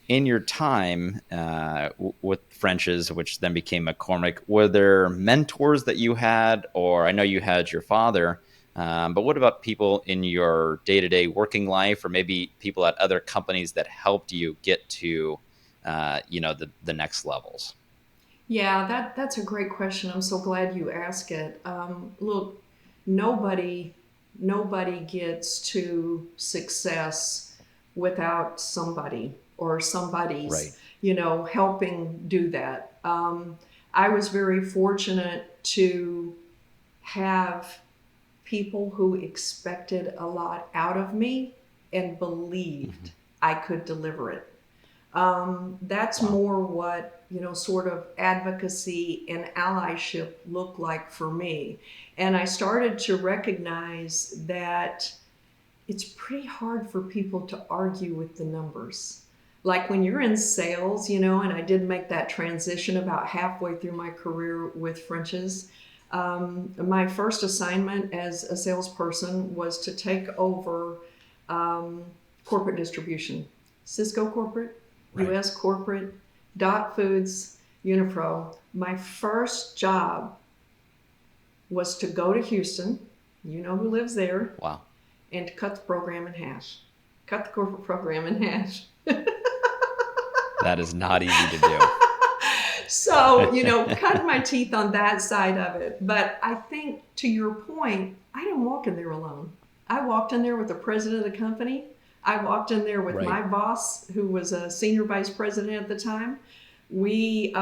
in your time with French's, which then became McCormick, were there mentors that you had, or I know you had your father, but what about people in your day-to-day working life, or maybe people at other companies that helped you get to, the next levels? Yeah, that's a great question. I'm so glad you asked it. Look, nobody nobody gets to success without somebody or Right. somebody's, helping do that. I was very fortunate to have people who expected a lot out of me and Hmm. believed I could deliver it. That's Wow. more what, sort of advocacy and allyship look like for me. And I started to recognize that it's pretty hard for people to argue with the numbers. Like when you're in sales, and I did make that transition about halfway through my career with French's. My first assignment as a salesperson was to take over um, corporate distribution, Cisco corporate, Right. US corporate, Dot Foods, Unipro. My first job was to go to Houston, you know who lives there, Wow. and cut the program in half. Cut the corporate program in half. That is not easy to do. So, cut my teeth on that side of it. But I think to your point, I didn't walk in there alone. I walked in there with the president of the company. I walked in there with Right. my boss, who was a senior vice president at the time. We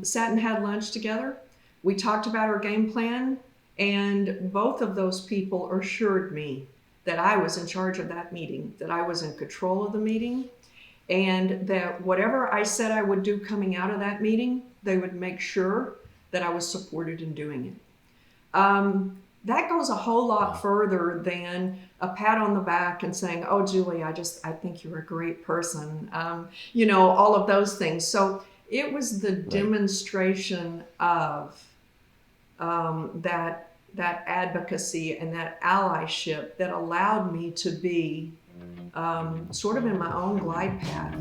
sat and had lunch together. We talked about our game plan, and both of those people assured me that I was in charge of that meeting, that I was in control of the meeting, and that whatever I said I would do coming out of that meeting, they would make sure that I was supported in doing it. That goes a whole lot Wow. further than a pat on the back and saying, "Oh, Julie, I think you're a great person." All of those things. So it was the Right. demonstration of that advocacy and that allyship that allowed me to be sort of in my own glide path.